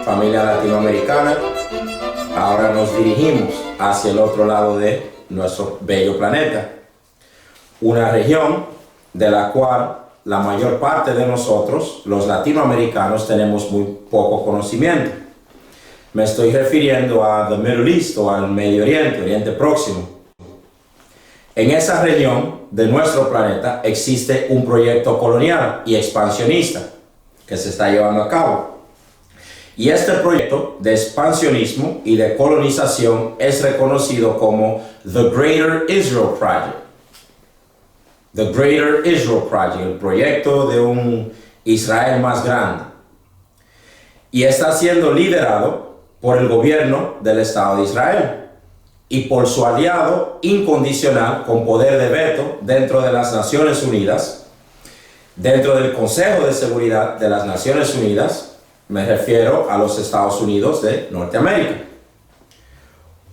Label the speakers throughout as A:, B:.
A: Familia latinoamericana, ahora nos dirigimos hacia el otro lado de nuestro bello planeta, una región de la cual la mayor parte de nosotros, los latinoamericanos, tenemos muy poco conocimiento. Me estoy refiriendo a the Middle East o al Medio Oriente, Oriente Próximo. En esa región de nuestro planeta existe un proyecto colonial y expansionista que se está llevando a cabo. Y este proyecto de expansionismo y de colonización es reconocido como The Greater Israel Project. The Greater Israel Project, el proyecto de un Israel más grande. Y está siendo liderado por el gobierno del Estado de Israel y por su aliado incondicional con poder de veto dentro de las Naciones Unidas, dentro del Consejo de Seguridad de las Naciones Unidas. Me refiero a los Estados Unidos de Norteamérica.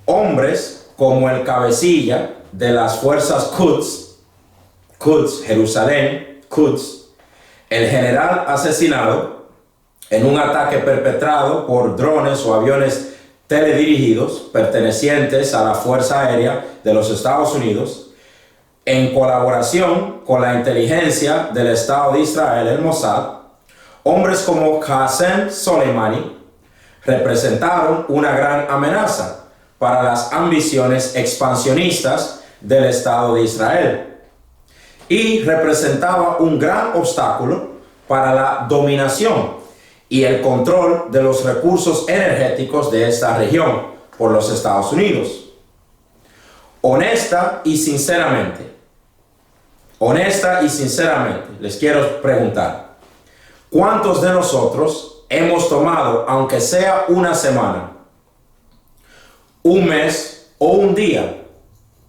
A: Hombres como el cabecilla de las fuerzas Quds, Jerusalén, Quds, el general asesinado en un ataque perpetrado por drones o aviones teledirigidos pertenecientes a la Fuerza Aérea de los Estados Unidos, en colaboración con la inteligencia del Estado de Israel, el Mossad. Hombres como Qasem Soleimani representaron una gran amenaza para las ambiciones expansionistas del Estado de Israel y representaba un gran obstáculo para la dominación y el control de los recursos energéticos de esta región por los Estados Unidos. Honesta y sinceramente, les quiero preguntar, ¿cuántos de nosotros hemos tomado, aunque sea una semana, un mes o un día,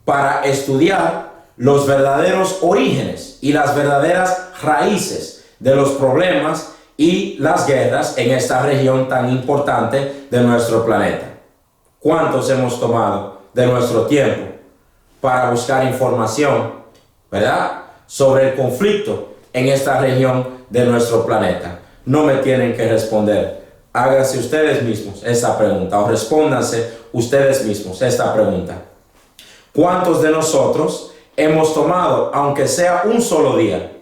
A: para estudiar los verdaderos orígenes y las verdaderas raíces de los problemas y las guerras en esta región tan importante de nuestro planeta? ¿Cuántos hemos tomado de nuestro tiempo para buscar información, ¿verdad?, sobre el conflicto en esta región de nuestro planeta? No me tienen que responder. Háganse ustedes mismos esta pregunta o respóndanse ustedes mismos esta pregunta. ¿Cuántos de nosotros hemos tomado, aunque sea un solo día,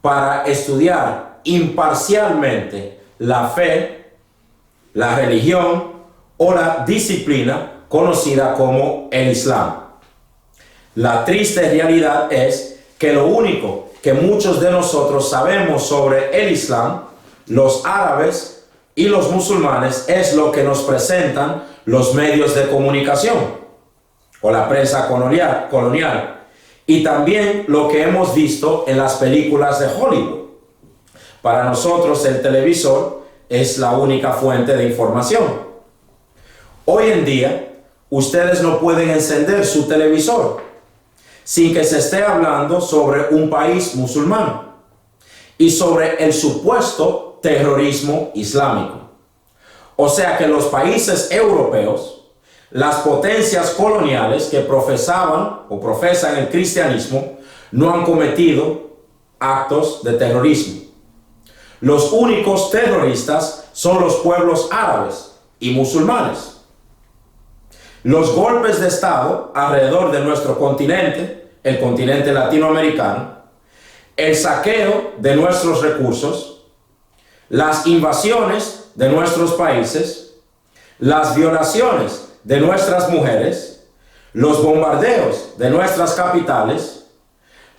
A: para estudiar imparcialmente la fe, la religión o la disciplina conocida como el Islam? La triste realidad es que lo único que muchos de nosotros sabemos sobre el Islam, los árabes y los musulmanes, es lo que nos presentan los medios de comunicación o la prensa colonial y también lo que hemos visto en las películas de Hollywood. Para nosotros el televisor es la única fuente de información. Hoy en día ustedes no pueden encender su televisor sin que se esté hablando sobre un país musulmán y sobre el supuesto terrorismo islámico. O sea que los países europeos, las potencias coloniales que profesaban o profesan el cristianismo, no han cometido actos de terrorismo. Los únicos terroristas son los pueblos árabes y musulmanes. Los golpes de Estado alrededor de nuestro continente, el continente latinoamericano, el saqueo de nuestros recursos, las invasiones de nuestros países, las violaciones de nuestras mujeres, los bombardeos de nuestras capitales,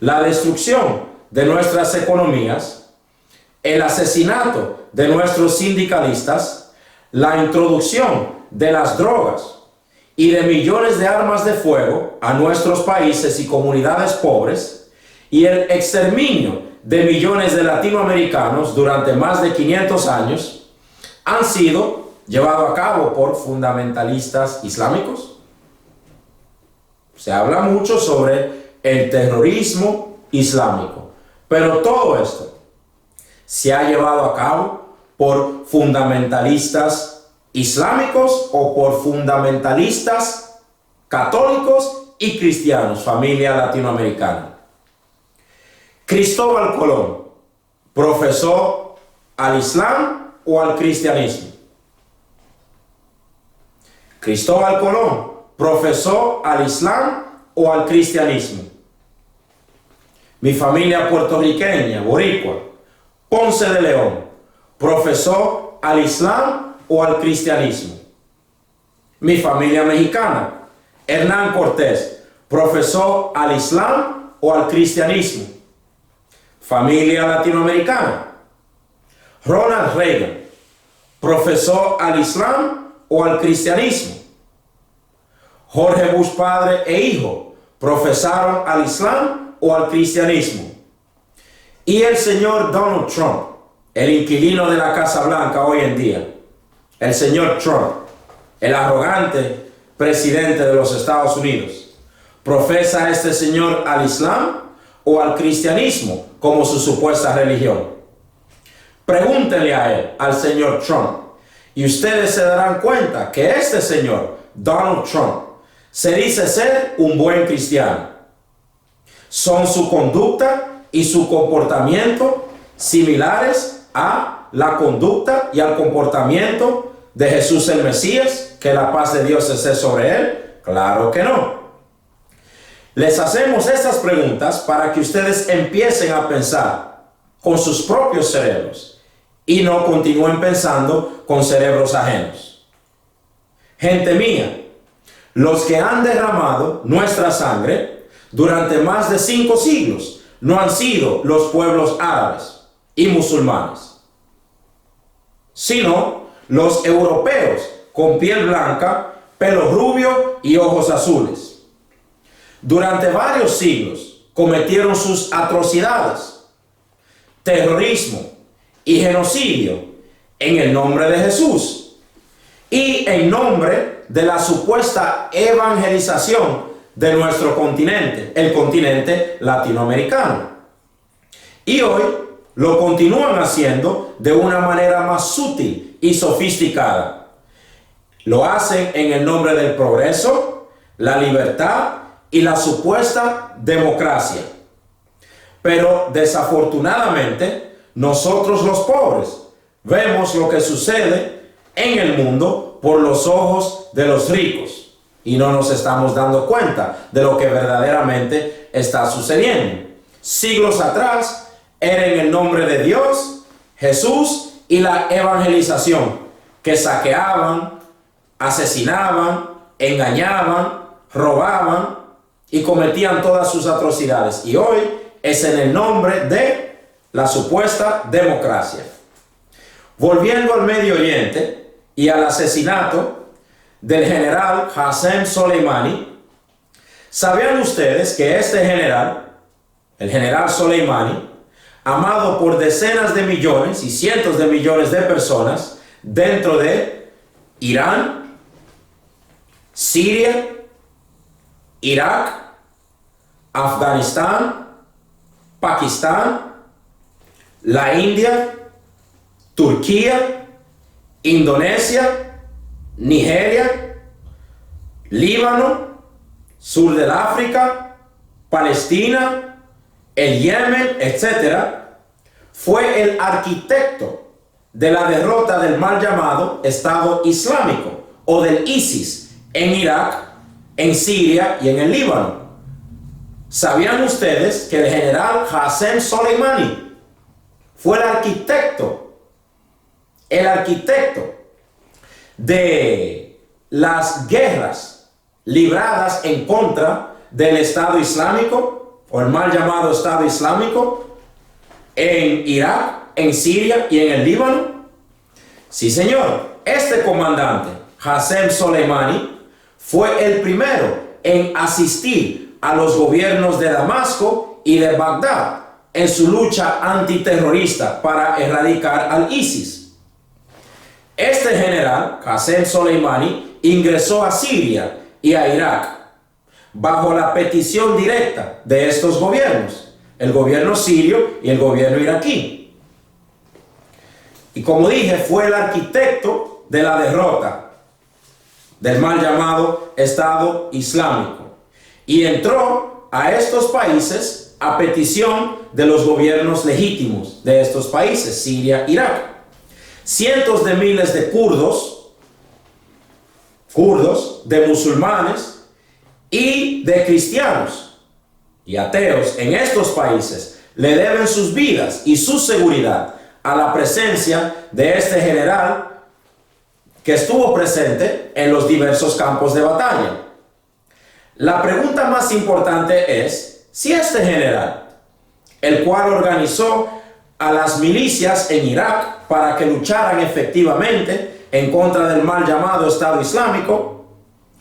A: la destrucción de nuestras economías, el asesinato de nuestros sindicalistas, la introducción de las drogas y de millones de armas de fuego a nuestros países y comunidades pobres, y el exterminio de millones de latinoamericanos durante más de 500 años, han sido llevados a cabo por fundamentalistas islámicos. Se habla mucho sobre el terrorismo islámico, pero todo esto se ha llevado a cabo por fundamentalistas islámicos o por fundamentalistas católicos y cristianos, familia latinoamericana. Cristóbal Colón profesó al Islam o al cristianismo. Cristóbal Colón profesó al Islam o al cristianismo. Mi familia puertorriqueña, boricua, Ponce de León, profesó al Islam o al cristianismo. Mi familia mexicana, Hernán Cortés, profesó al Islam o al cristianismo. Familia latinoamericana, Ronald Reagan, profesó al Islam o al cristianismo. Jorge Bush padre e hijo profesaron al Islam o al cristianismo. Y el señor Donald Trump, el inquilino de la Casa Blanca hoy en día, el señor Trump, el arrogante presidente de los Estados Unidos, ¿profesa a este señor al Islam o al cristianismo como su supuesta religión? Pregúntenle a él, al señor Trump, y ustedes se darán cuenta que este señor, Donald Trump, se dice ser un buen cristiano. Son su conducta y su comportamiento similares a la conducta y al comportamiento de Jesús el Mesías, que la paz de Dios esté sobre él. Claro que no. Les hacemos estas preguntas para que ustedes empiecen a pensar con sus propios cerebros y no continúen pensando con cerebros ajenos. Gente mía, los que han derramado nuestra sangre durante más de 5 siglos no han sido los pueblos árabes y musulmanes, sino los europeos con piel blanca, pelo rubio y ojos azules. Durante varios siglos cometieron sus atrocidades, terrorismo y genocidio en el nombre de Jesús y en nombre de la supuesta evangelización de nuestro continente, el continente latinoamericano. Y hoy lo continúan haciendo de una manera más sutil y sofisticada. Lo hacen en el nombre del progreso, la libertad y la supuesta democracia. Pero desafortunadamente, nosotros los pobres vemos lo que sucede en el mundo por los ojos de los ricos y no nos estamos dando cuenta de lo que verdaderamente está sucediendo. Siglos atrás era en el nombre de Dios, Jesús y la evangelización, que saqueaban, asesinaban, engañaban, robaban y cometían todas sus atrocidades. Y hoy es en el nombre de la supuesta democracia. Volviendo al Medio Oriente y al asesinato del general Qasem Soleimani, ¿sabían ustedes que este general, el general Soleimani, amado por decenas de millones y cientos de millones de personas dentro de Irán, Siria, Irak, Afganistán, Pakistán, la India, Turquía, Indonesia, Nigeria, Líbano, sur del África, Palestina, el Yemen, etc., fue el arquitecto de la derrota del mal llamado Estado Islámico o del ISIS en Irak, en Siria y en el Líbano. ¿Sabían ustedes que el general Qasem Soleimani fue el arquitecto de las guerras libradas en contra del Estado Islámico o el mal llamado Estado Islámico en Irak, en Siria y en el Líbano? Sí, señor. Este comandante, Qasem Soleimani, fue el primero en asistir a los gobiernos de Damasco y de Bagdad en su lucha antiterrorista para erradicar al ISIS. Este general, Qasem Soleimani, ingresó a Siria y a Irak bajo la petición directa de estos gobiernos, el gobierno sirio y el gobierno iraquí. Y como dije, fue el arquitecto de la derrota del mal llamado Estado Islámico y entró a estos países a petición de los gobiernos legítimos de estos países, Siria, Irak. Cientos de miles de kurdos kurdos, de musulmanes y de cristianos y ateos en estos países le deben sus vidas y su seguridad a la presencia de este general que estuvo presente en los diversos campos de batalla. La pregunta más importante es si este general, el cual organizó a las milicias en Irak para que lucharan efectivamente en contra del mal llamado Estado Islámico,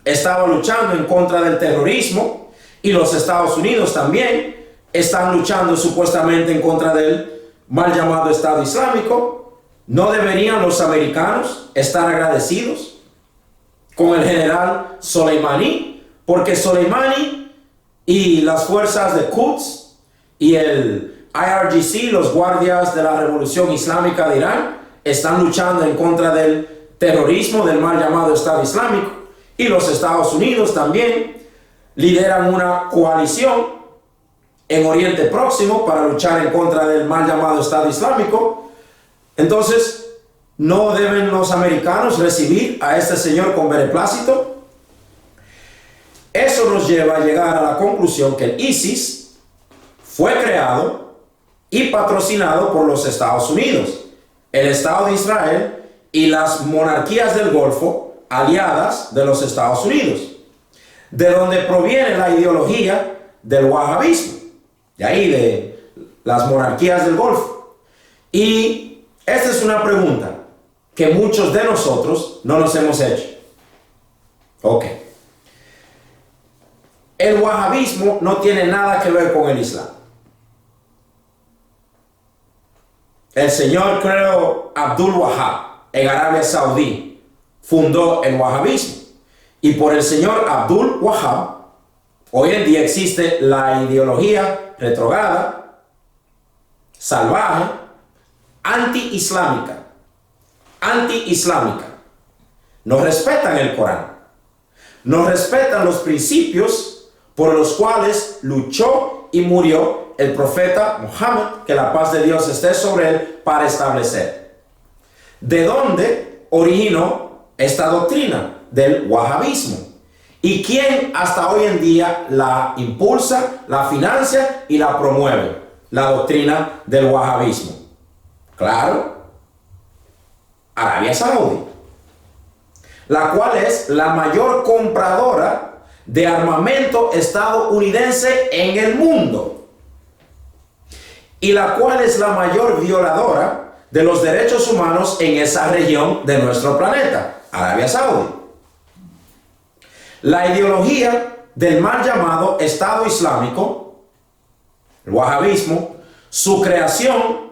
A: estaba luchando en contra del terrorismo, y los Estados Unidos también están luchando supuestamente en contra del mal llamado Estado Islámico. ¿No deberían los americanos estar agradecidos con el general Soleimani? Porque Soleimani y las fuerzas de Quds y el IRGC, los guardias de la Revolución Islámica de Irán, están luchando en contra del terrorismo, del mal llamado Estado Islámico. Y los Estados Unidos también lideran una coalición en Oriente Próximo para luchar en contra del mal llamado Estado Islámico. Entonces, ¿no deben los americanos recibir a este señor con beneplácito? Eso nos lleva a llegar a la conclusión que el ISIS fue creado y patrocinado por los Estados Unidos, el Estado de Israel y las monarquías del Golfo aliadas de los Estados Unidos, de donde proviene la ideología del wahabismo, de ahí de las monarquías del Golfo. Y esta es una pregunta que muchos de nosotros no nos hemos hecho. Ok. El wahabismo no tiene nada que ver con el Islam. El señor, creo, Abdul Wahab, en Arabia Saudí, fundó el wahabismo. Y por el señor Abdul Wahab, hoy en día existe la ideología retrógrada, salvaje, anti-islámica. No respetan el Corán. No respetan los principios por los cuales luchó y murió el profeta Muhammad, que la paz de Dios esté sobre él, para establecer. ¿De dónde originó esta doctrina del wahabismo? ¿Y quién hasta hoy en día la impulsa, la financia y la promueve? La doctrina del wahabismo. Claro, Arabia Saudí, la cual es la mayor compradora de armamento estadounidense en el mundo, y la cual es la mayor violadora de los derechos humanos en esa región de nuestro planeta, Arabia Saudí. La ideología del mal llamado Estado Islámico, el wahabismo, su creación,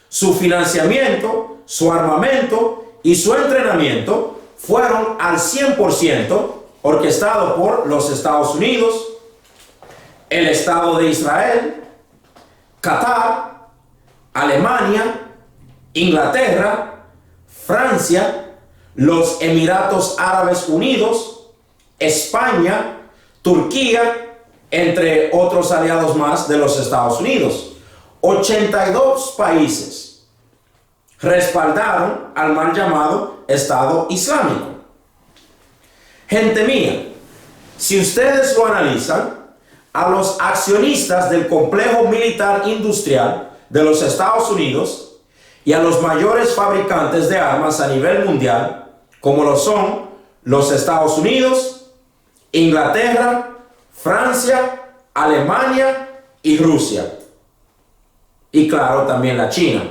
A: su financiamiento, su armamento y su entrenamiento fueron al 100% orquestado por los Estados Unidos, el Estado de Israel, Qatar, Alemania, Inglaterra, Francia, los Emiratos Árabes Unidos, España, Turquía, entre otros aliados más de los Estados Unidos. 82 países respaldaron al mal llamado Estado Islámico. Gente mía, si ustedes lo analizan, a los accionistas del complejo militar industrial de los Estados Unidos y a los mayores fabricantes de armas a nivel mundial, como lo son los Estados Unidos, Inglaterra, Francia, Alemania y Rusia. Y claro, también la China.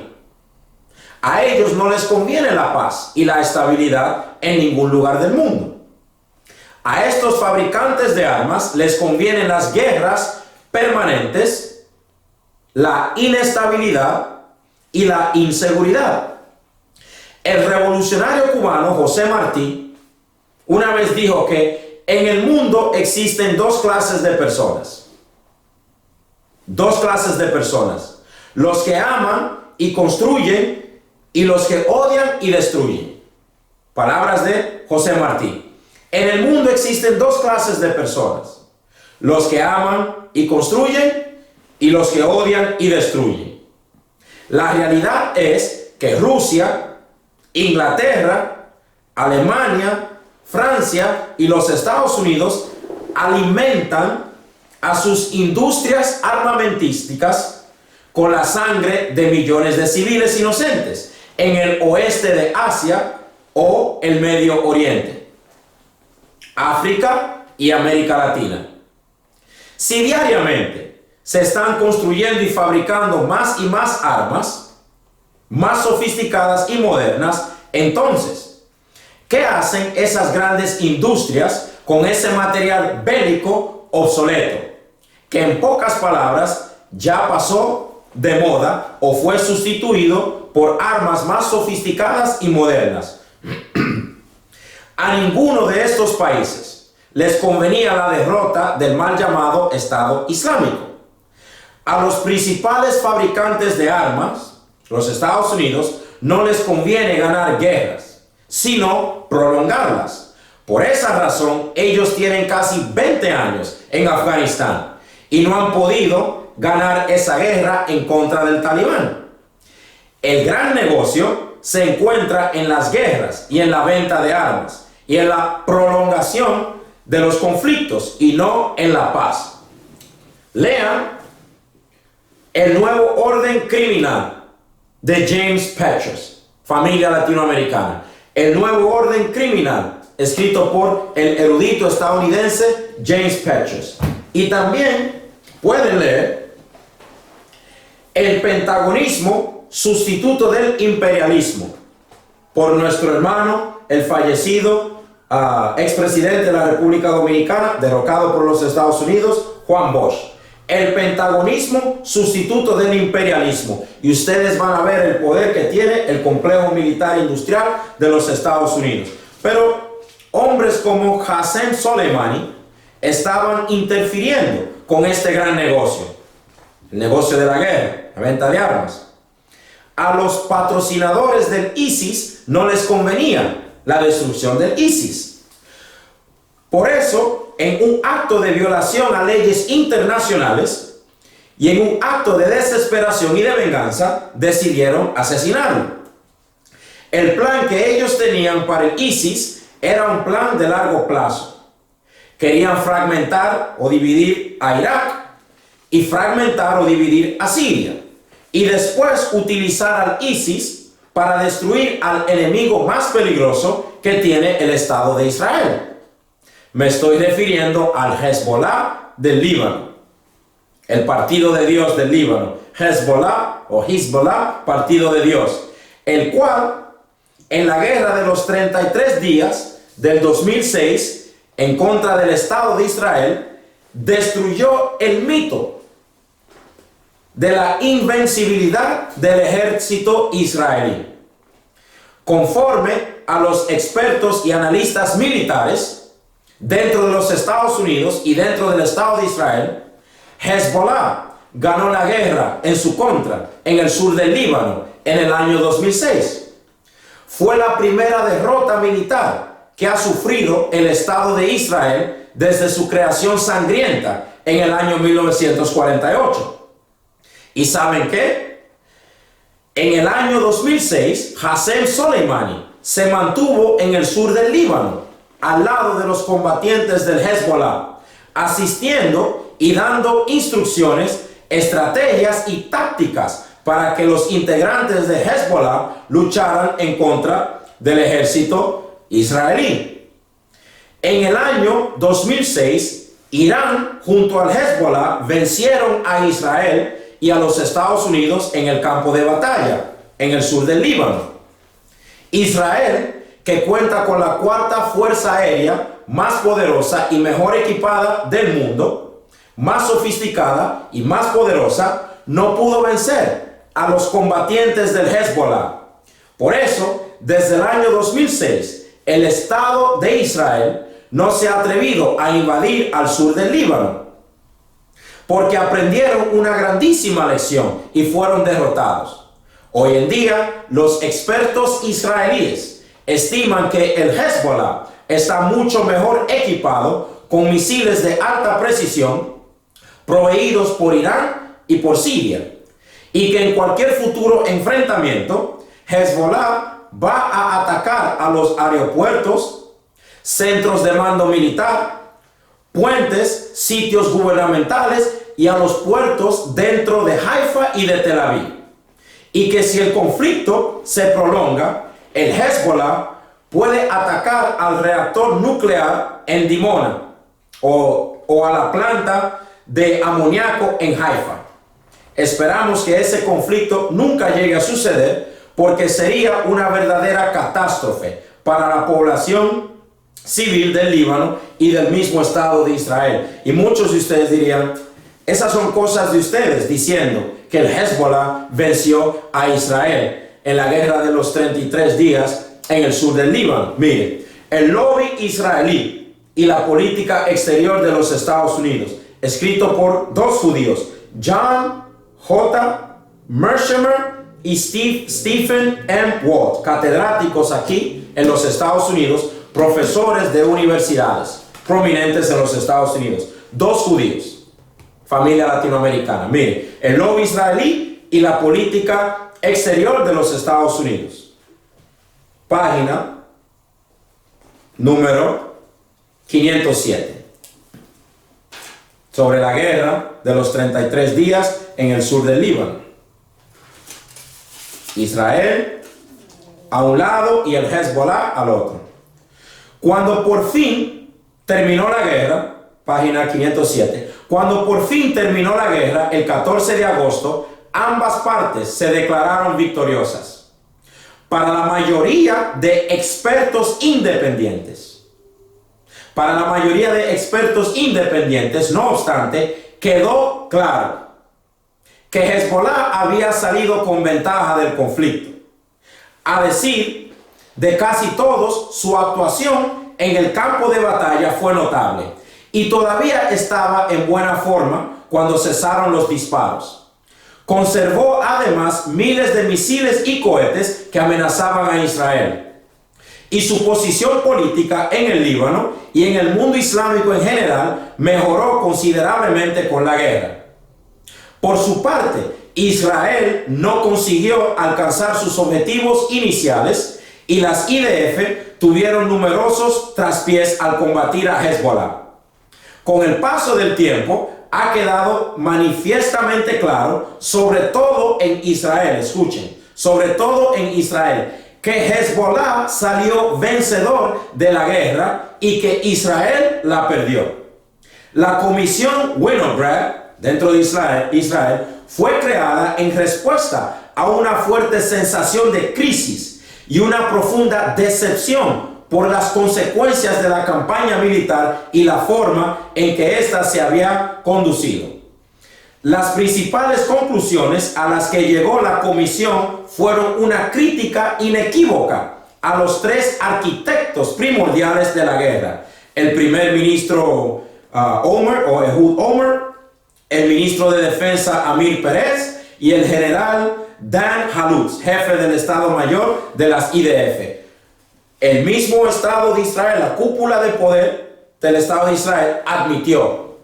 A: A ellos no les conviene la paz y la estabilidad en ningún lugar del mundo. A estos fabricantes de armas les convienen las guerras permanentes, la inestabilidad y la inseguridad. El revolucionario cubano José Martí una vez dijo que en el mundo existen dos clases de personas. Dos clases de personas. Los que aman y construyen y los que odian y destruyen. Palabras de José Martí. En el mundo existen dos clases de personas. Los que aman y construyen y los que odian y destruyen. La realidad es que Rusia, Inglaterra, Alemania, Francia y los Estados Unidos alimentan a sus industrias armamentísticas con la sangre de millones de civiles inocentes en el oeste de Asia o el Medio Oriente, África y América Latina. Si diariamente se están construyendo y fabricando más y más armas, más sofisticadas y modernas, entonces, ¿qué hacen esas grandes industrias con ese material bélico obsoleto, que en pocas palabras ya pasó de moda o fue sustituido por armas más sofisticadas y modernas? A ninguno de estos países les convenía la derrota del mal llamado Estado Islámico. A los principales fabricantes de armas, los Estados Unidos, no les conviene ganar guerras, sino prolongarlas. Por esa razón, ellos tienen casi 20 años en Afganistán y no han podido ganar esa guerra en contra del Talibán. El gran negocio se encuentra en las guerras y en la venta de armas y en la prolongación de los conflictos y no en la paz. Lean El Nuevo Orden Criminal de James Patches, Familia Latinoamericana. El Nuevo Orden Criminal, escrito por el erudito estadounidense James Patches. Y también pueden leer El Pentagonismo, Sustituto del Imperialismo, por nuestro hermano, el fallecido expresidente de la República Dominicana, derrocado por los Estados Unidos, Juan Bosch. El Pentagonismo, Sustituto del Imperialismo. Y ustedes van a ver el poder que tiene el complejo militar industrial de los Estados Unidos. Pero hombres como Qasem Soleimani estaban interfiriendo con este gran negocio, el negocio de la guerra, la venta de armas. A los patrocinadores del ISIS no les convenía la destrucción del ISIS. Por eso, en un acto de violación a leyes internacionales y en un acto de desesperación y de venganza, decidieron asesinarlo. El plan que ellos tenían para el ISIS era un plan de largo plazo. Querían fragmentar o dividir a Irak y fragmentar o dividir a Siria, y después utilizar al ISIS para destruir al enemigo más peligroso que tiene el Estado de Israel. Me estoy refiriendo al Hezbollah del Líbano, el Partido de Dios del Líbano, Hezbollah o Hezbollah, Partido de Dios, el cual en la guerra de los 33 días del 2006 en contra del Estado de Israel destruyó el mito de la invencibilidad del ejército israelí. Conforme a los expertos y analistas militares dentro de los Estados Unidos y dentro del Estado de Israel, Hezbollah ganó la guerra en su contra en el sur del Líbano en el año 2006. Fue la primera derrota militar que ha sufrido el Estado de Israel desde su creación sangrienta en el año 1948. ¿Y saben qué? En el año 2006, Qasem Soleimani se mantuvo en el sur del Líbano, al lado de los combatientes del Hezbollah, asistiendo y dando instrucciones, estrategias y tácticas para que los integrantes de Hezbollah lucharan en contra del ejército israelí. En el año 2006, Irán junto al Hezbollah vencieron a Israel y a los Estados Unidos en el campo de batalla, en el sur del Líbano. Israel, que cuenta con la cuarta fuerza aérea más poderosa y mejor equipada del mundo, más sofisticada y más poderosa, no pudo vencer a los combatientes del Hezbollah. Por eso, desde el año 2006, el Estado de Israel no se ha atrevido a invadir al sur del Líbano, porque aprendieron una grandísima lección y fueron derrotados. Hoy en día, los expertos israelíes estiman que el Hezbollah está mucho mejor equipado con misiles de alta precisión proveídos por Irán y por Siria, y que en cualquier futuro enfrentamiento, Hezbollah va a atacar a los aeropuertos, centros de mando militar, puentes, sitios gubernamentales y a los puertos dentro de Haifa y de Tel Aviv. Y que si el conflicto se prolonga, el Hezbollah puede atacar al reactor nuclear en Dimona o a la planta de amoníaco en Haifa. Esperamos que ese conflicto nunca llegue a suceder, porque sería una verdadera catástrofe para la población civil del Líbano y del mismo Estado de Israel. Y muchos de ustedes dirían, esas son cosas de ustedes, diciendo que el Hezbollah venció a Israel en la guerra de los 33 días en el sur del Líbano. Mire, el lobby israelí y la política exterior de los Estados Unidos, escrito por dos judíos, John J. Mearsheimer y Stephen M. Walt, catedráticos aquí en los Estados Unidos, profesores de universidades prominentes en los Estados Unidos, dos judíos, familia latinoamericana. Mire, el lobby israelí y la política exterior de los Estados Unidos. Página número 507. Sobre la guerra de los 33 días en el sur del Líbano. Israel a un lado y el Hezbollah al otro. Cuando por fin terminó la guerra, página 507, cuando por fin terminó la guerra, el 14 de agosto, ambas partes se declararon victoriosas. Para la mayoría de expertos independientes. Para la mayoría de expertos independientes, no obstante, quedó claro que Hezbollah había salido con ventaja del conflicto. A decir de casi todos, su actuación en el campo de batalla fue notable y todavía estaba en buena forma cuando cesaron los disparos. Conservó además miles de misiles y cohetes que amenazaban a Israel. Y su posición política en el Líbano y en el mundo islámico en general mejoró considerablemente con la guerra. Por su parte, Israel no consiguió alcanzar sus objetivos iniciales y las IDF tuvieron numerosos traspiés al combatir a Hezbollah. Con el paso del tiempo, ha quedado manifiestamente claro, sobre todo en Israel, escuchen, sobre todo en Israel, que Hezbollah salió vencedor de la guerra y que Israel la perdió. La comisión Winograd dentro de Israel fue creada en respuesta a una fuerte sensación de crisis y una profunda decepción por las consecuencias de la campaña militar y la forma en que ésta se había conducido. Las principales conclusiones a las que llegó la comisión fueron una crítica inequívoca a los tres arquitectos primordiales de la guerra: el primer ministro Ehud Olmert, el ministro de Defensa Amir Peretz y el general Dan Halutz, jefe del Estado Mayor de las IDF. El mismo Estado de Israel, la cúpula de poder del Estado de Israel, admitió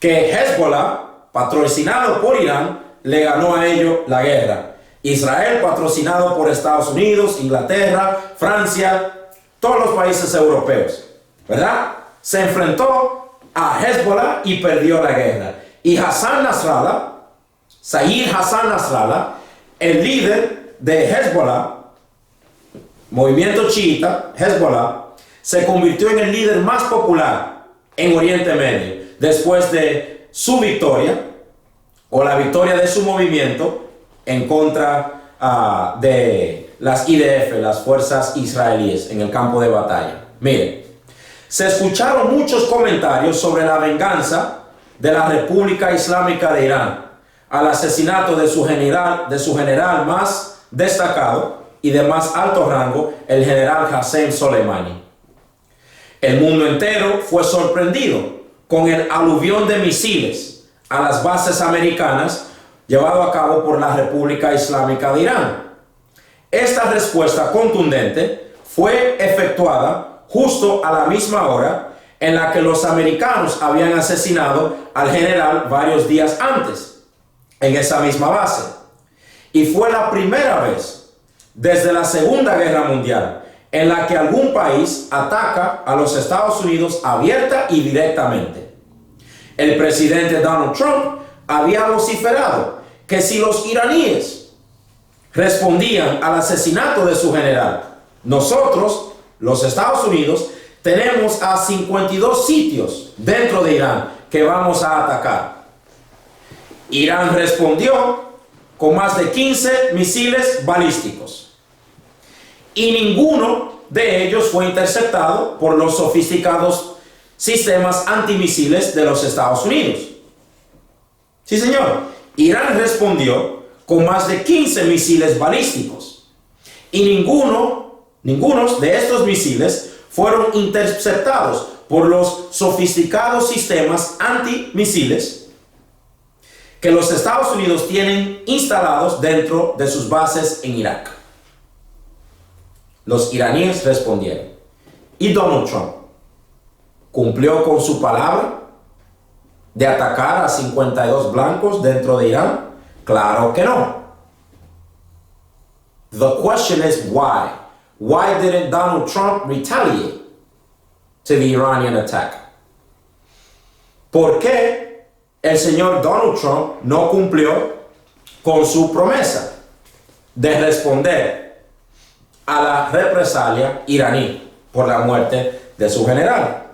A: que Hezbollah, patrocinado por Irán, le ganó a ellos la guerra. Israel, patrocinado por Estados Unidos, Inglaterra, Francia, todos los países europeos, ¿verdad? Se enfrentó a Hezbollah y perdió la guerra. Y Hassan Nasrallah, Sayyid Hassan Nasrallah, el líder de Hezbollah, movimiento chiita, Hezbollah, se convirtió en el líder más popular en Oriente Medio, después de su victoria, o la victoria de su movimiento, en contra de las IDF, las fuerzas israelíes, en el campo de batalla. Miren, se escucharon muchos comentarios sobre la venganza de la República Islámica de Irán al asesinato de su general más destacado y de más alto rango, el general Qasem Soleimani. El mundo entero fue sorprendido con el aluvión de misiles a las bases americanas llevado a cabo por la República Islámica de Irán. Esta respuesta contundente fue efectuada justo a la misma hora en la que los americanos habían asesinado al general varios días antes, en esa misma base. Y fue la primera vez desde la Segunda Guerra Mundial en la que algún país ataca a los Estados Unidos abierta y directamente. El presidente Donald Trump había vociferado que si los iraníes respondían al asesinato de su general, nosotros, los Estados Unidos, tenemos a 52 sitios dentro de Irán que vamos a atacar. Irán respondió con más de 15 misiles balísticos y ninguno de ellos fue interceptado por los sofisticados sistemas antimisiles de los Estados Unidos. Sí, señor. Irán respondió con más de 15 misiles balísticos y ninguno de estos misiles fueron interceptados por los sofisticados sistemas antimisiles que los Estados Unidos tienen instalados dentro de sus bases en Irak. Los iraníes respondieron. ¿Y Donald Trump cumplió con su palabra de atacar a 52 blancos dentro de Irán? Claro que no. The question is why? Why didn't Donald Trump retaliate to the Iranian attack? ¿Por qué el señor Donald Trump no cumplió con su promesa de responder a la represalia iraní por la muerte de su general?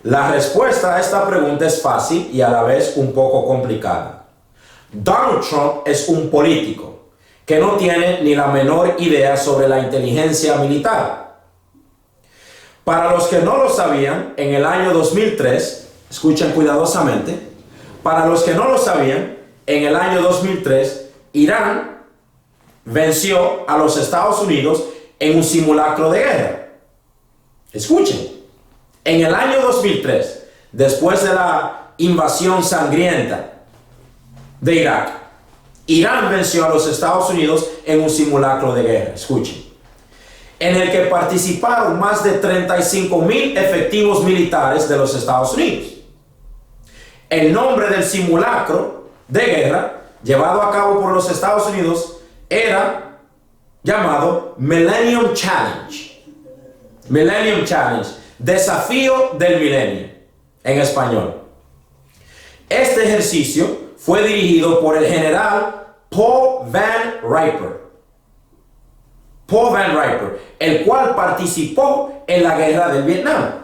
A: La respuesta a esta pregunta es fácil y a la vez un poco complicada. Donald Trump es un político que no tiene ni la menor idea sobre la inteligencia militar. Para los que no lo sabían, en el año 2003, escuchen cuidadosamente, para los que no lo sabían, en el año 2003, Irán venció a los Estados Unidos en un simulacro de guerra. Escuchen, en el año 2003, después de la invasión sangrienta de Irak, Irán venció a los Estados Unidos en un simulacro de guerra. Escuchen, en el que participaron más de 35,000 efectivos militares de los Estados Unidos. El nombre del simulacro de guerra llevado a cabo por los Estados Unidos era llamado Millennium Challenge. Millennium Challenge, desafío del milenio en español. Este ejercicio fue dirigido por el general Paul Van Riper. Paul Van Riper, el cual participó en la guerra del Vietnam.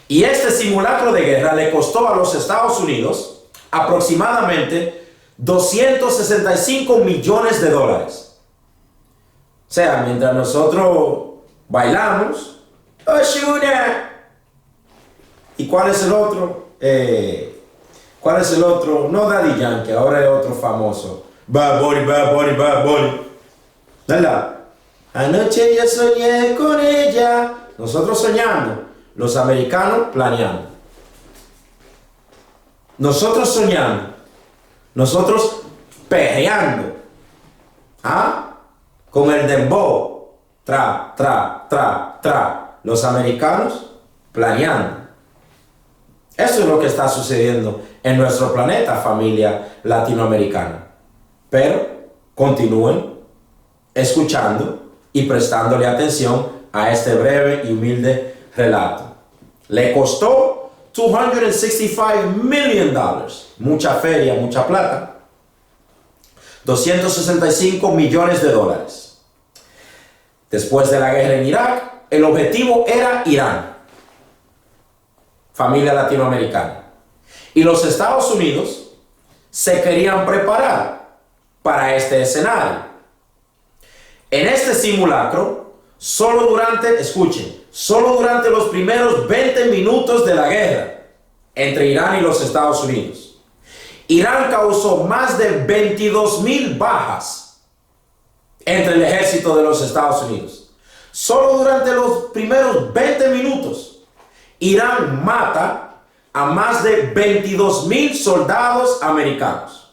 A: Y este simulacro de guerra le costó a los Estados Unidos aproximadamente 265 millones de dólares. O sea, mientras nosotros bailamos, ¡Oshuna! ¿Y cuál es el otro? ¿Cuál es el otro? No Daddy Yankee, ahora es otro famoso. Bad Bunny, Bad Bunny, Bad Bunny. ¿Verdad? Anoche yo soñé con ella. Nosotros soñando, los americanos planeando. Nosotros soñando, nosotros perreando. ¿Ah? Con el dembow. Tra, tra, tra, tra. Los americanos planeando. Eso es lo que está sucediendo en nuestro planeta, familia latinoamericana. Pero continúen escuchando y prestándole atención a este breve y humilde relato. Le costó $265 million, mucha feria, mucha plata, 265 millones de dólares. Después de la guerra en Irak, el objetivo era Irán, familia latinoamericana. Y los Estados Unidos se querían preparar para este escenario. En este simulacro, solo durante los primeros 20 minutos de la guerra entre Irán y los Estados Unidos, Irán causó más de 22,000 bajas entre el ejército de los Estados Unidos. Solo durante los primeros 20 minutos, Irán mata a más de 22,000 soldados americanos.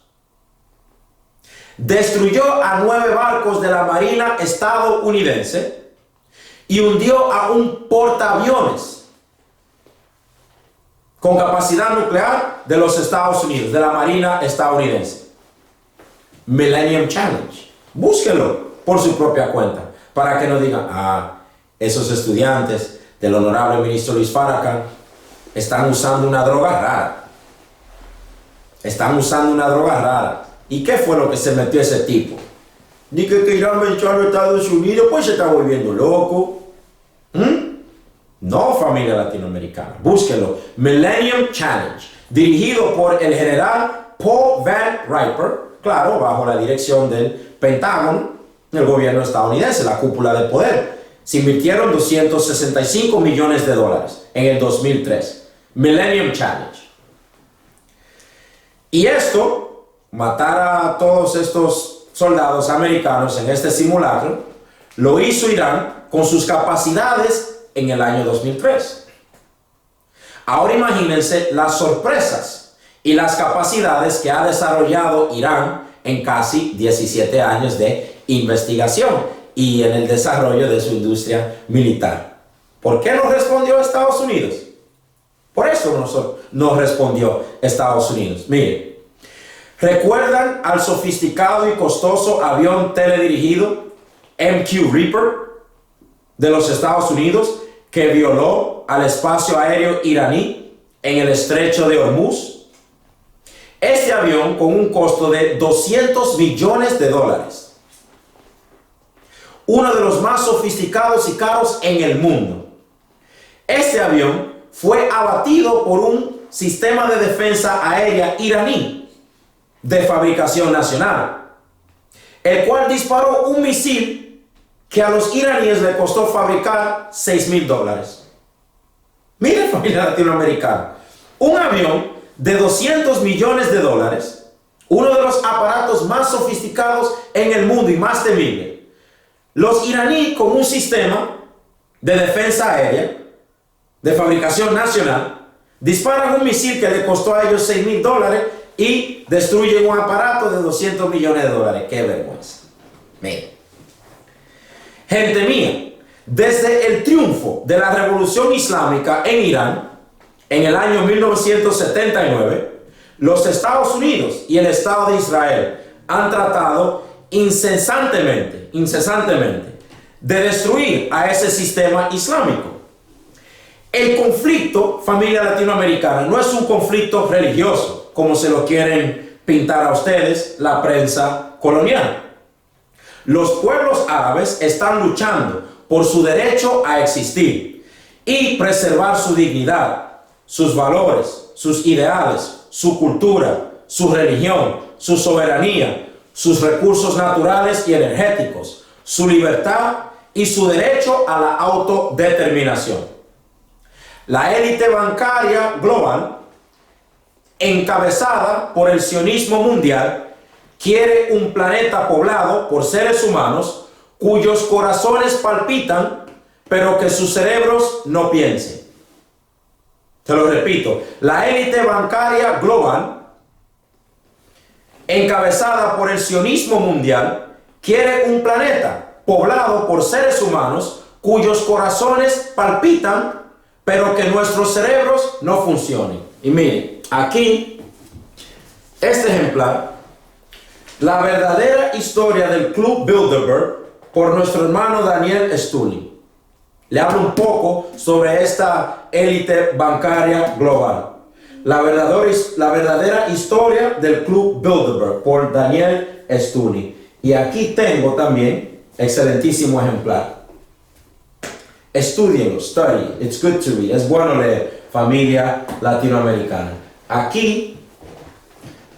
A: Destruyó a 9 barcos de la Marina estadounidense y hundió a un portaaviones con capacidad nuclear de los Estados Unidos, de la Marina estadounidense. Millennium Challenge. Búsquelo por su propia cuenta. para que no digan, esos estudiantes del honorable ministro Luis Farrakhan están usando una droga rara. Están usando una droga rara. ¿Y qué fue lo que se metió ese tipo? Dice que Irán va a echar a los Estados Unidos, pues se está volviendo loco. No, familia latinoamericana, búsquenlo. Millennium Challenge, dirigido por el general Paul Van Riper, claro, bajo la dirección del Pentágono, el gobierno estadounidense, la cúpula de poder. Se invirtieron $265 millones en el 2003. Millennium Challenge. Y esto, matar a todos estos soldados americanos en este simulacro, lo hizo Irán con sus capacidades en el año 2003. Ahora imagínense las sorpresas y las capacidades que ha desarrollado Irán en casi 17 años de investigación y en el desarrollo de su industria militar. ¿Por qué no respondió Estados Unidos? Por eso no respondió Estados Unidos. Miren, ¿recuerdan al sofisticado y costoso avión teledirigido MQ Reaper de los Estados Unidos que violó al espacio aéreo iraní en el estrecho de Hormuz? Este avión, con un costo de $200 millones, uno de los más sofisticados y caros en el mundo. Este avión fue abatido por un sistema de defensa aérea iraní de fabricación nacional, el cual disparó un misil que a los iraníes le costó fabricar $6,000. Miren, familia latinoamericana, un avión de $200 millones, uno de los aparatos más sofisticados en el mundo y más temible. Los iraníes, con un sistema de defensa aérea de fabricación nacional, disparan un misil que le costó a ellos $6,000 y destruyen un aparato de $200 millones. ¡Qué vergüenza! Miren. Gente mía, desde el triunfo de la revolución islámica en Irán, en el año 1979, los Estados Unidos y el Estado de Israel han tratado incesantemente de destruir a ese sistema islámico. El conflicto, familia latinoamericana, no es un conflicto religioso, como se lo quieren pintar a ustedes la prensa colonial. Los pueblos árabes están luchando por su derecho a existir y preservar su dignidad, sus valores, sus ideales, su cultura, su religión, su soberanía, sus recursos naturales y energéticos, su libertad y su derecho a la autodeterminación. La élite bancaria global, encabezada por el sionismo mundial, quiere un planeta poblado por seres humanos cuyos corazones palpitan, pero que sus cerebros no piensen. Te lo repito, la élite bancaria global, encabezada por el sionismo mundial, quiere un planeta poblado por seres humanos cuyos corazones palpitan, pero que nuestros cerebros no funcionen. Y miren, aquí, este ejemplar, la verdadera historia del Club Bilderberg, por nuestro hermano Daniel Estulin. Le hablo un poco sobre esta élite bancaria global. La verdadera historia del Club Bilderberg, por Daniel Estulin. Y aquí tengo también, excelentísimo ejemplar. Estúdienlo, study, it's good to read. Es bueno leer, familia latinoamericana. Aquí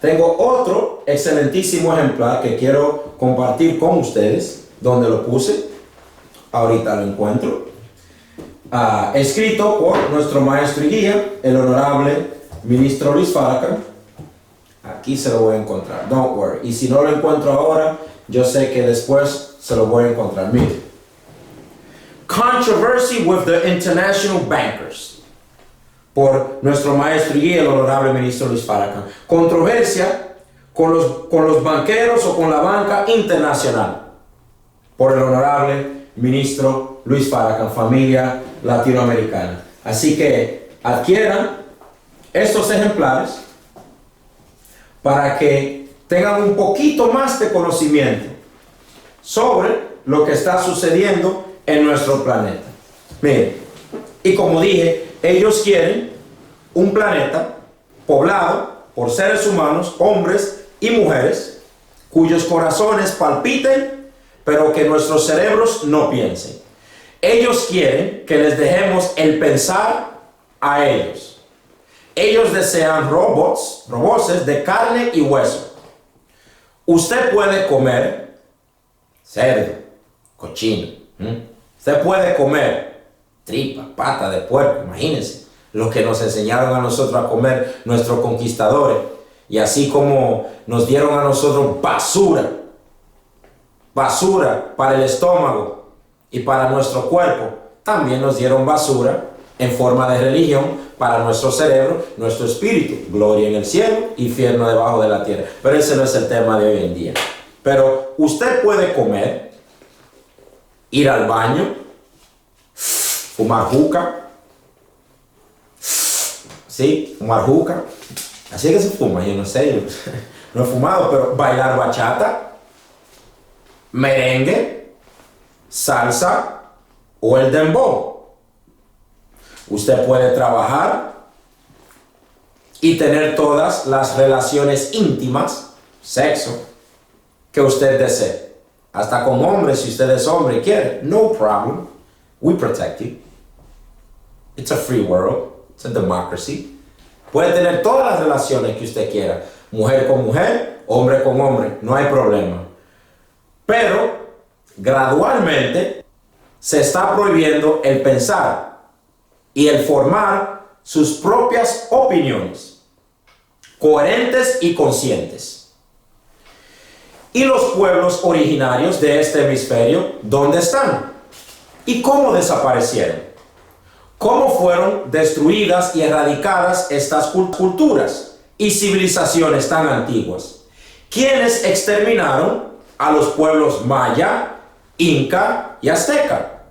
A: tengo otro excelentísimo ejemplar que quiero compartir con ustedes. ¿Dónde lo puse? Ahorita lo encuentro. Escrito por nuestro maestro y guía, el honorable ministro Luis Farrakhan. Aquí se lo voy a encontrar, don't worry. Y si no lo encuentro ahora, yo sé que después se lo voy a encontrar. Mire. Controversy with the International Bankers, por nuestro maestro y guía, el honorable ministro Luis Farrakhan. Controversia con los banqueros o con la banca internacional, por el honorable ministro Luis Farrakhan, familia latinoamericana. Así que adquieran estos ejemplares para que tengan un poquito más de conocimiento sobre lo que está sucediendo en nuestro planeta. Miren, y como dije, ellos quieren un planeta poblado por seres humanos, hombres y mujeres, cuyos corazones palpiten, pero que nuestros cerebros no piensen. Ellos quieren que les dejemos el pensar a ellos. Ellos desean robots de carne y hueso. Usted puede comer cerdo, cochino. Usted puede comer tripa, pata de puerco. Imagínense lo que nos enseñaron a nosotros a comer nuestros conquistadores. Y así como nos dieron a nosotros basura para el estómago y para nuestro cuerpo, también nos dieron basura en forma de religión para nuestro cerebro, nuestro espíritu. Gloria en el cielo, infierno debajo de la tierra. Pero ese no es el tema de hoy en día. Pero usted puede comer, ir al baño, fumar juca. Sí, fumar juca. Así que se fuma, yo no sé, yo no he fumado, pero bailar bachata, merengue, salsa o el dembow. Usted puede trabajar y tener todas las relaciones íntimas, sexo, que usted desee. Hasta con hombres, si usted es hombre y quiere. No problem. We protect you. It's a free world. It's a democracy. Puede tener todas las relaciones que usted quiera. Mujer con mujer, hombre con hombre. No hay problema. Pero, gradualmente, se está prohibiendo el pensar y el formar sus propias opiniones, coherentes y conscientes. ¿Y los pueblos originarios de este hemisferio, dónde están? ¿Y cómo desaparecieron? ¿Cómo fueron destruidas y erradicadas estas culturas y civilizaciones tan antiguas? ¿Quiénes exterminaron a los pueblos maya, inca y azteca?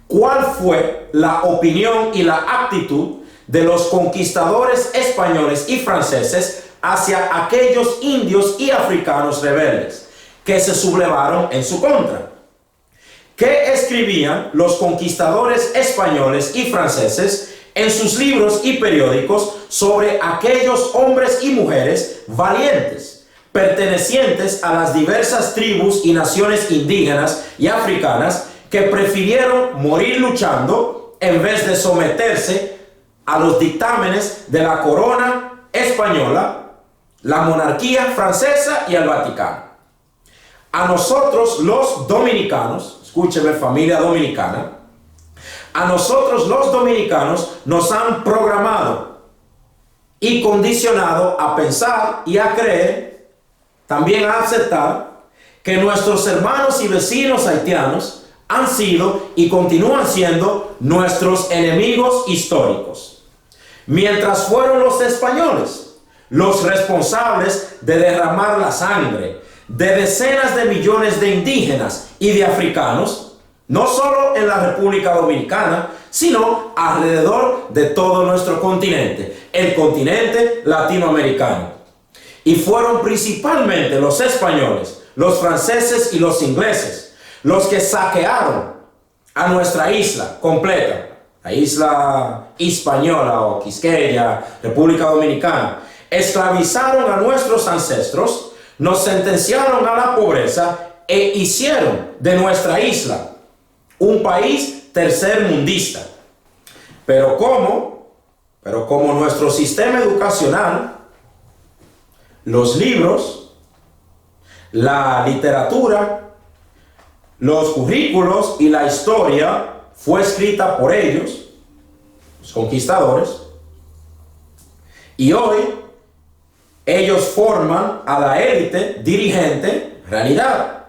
A: ¿Cuál fue la opinión y la actitud de los conquistadores españoles y franceses hacia aquellos indios y africanos rebeldes que se sublevaron en su contra? ¿Qué escribían los conquistadores españoles y franceses en sus libros y periódicos sobre aquellos hombres y mujeres valientes, pertenecientes a las diversas tribus y naciones indígenas y africanas que prefirieron morir luchando en vez de someterse a los dictámenes de la corona española, la monarquía francesa y el Vaticano? A nosotros los dominicanos, escúcheme familia dominicana, a nosotros los dominicanos nos han programado y condicionado a pensar y a creer, también a aceptar, que nuestros hermanos y vecinos haitianos han sido y continúan siendo nuestros enemigos históricos, mientras fueron los españoles los responsables de derramar la sangre de decenas de millones de indígenas y de africanos, no solo en la República Dominicana, sino alrededor de todo nuestro continente, el continente latinoamericano. Y fueron principalmente los españoles, los franceses y los ingleses los que saquearon a nuestra isla completa, la isla Hispaniola o Quisqueya, República Dominicana. Esclavizaron a nuestros ancestros, nos sentenciaron a la pobreza e hicieron de nuestra isla un país tercermundista. Pero como nuestro sistema educacional, los libros, la literatura, los currículos y la historia fue escrita por ellos, los conquistadores, y hoy ellos forman a la élite dirigente, realidad,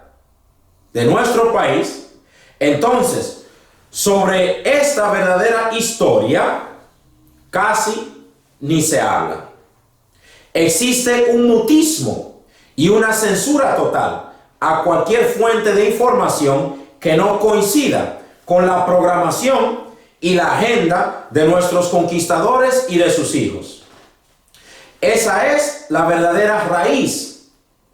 A: de nuestro país. Entonces, sobre esta verdadera historia casi ni se habla. Existe un mutismo y una censura total a cualquier fuente de información que no coincida con la programación y la agenda de nuestros conquistadores y de sus hijos. Esa es la verdadera raíz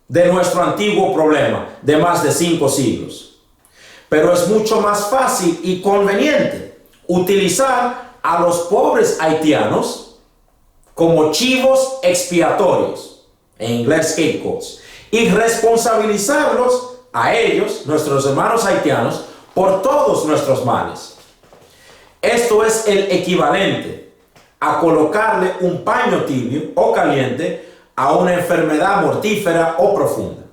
A: de nuestro antiguo problema de más de 5 siglos. Pero es mucho más fácil y conveniente utilizar a los pobres haitianos como chivos expiatorios, en inglés scapegoats, y responsabilizarlos a ellos, nuestros hermanos haitianos, por todos nuestros males. Esto es el equivalente a colocarle un paño tibio o caliente a una enfermedad mortífera o profunda.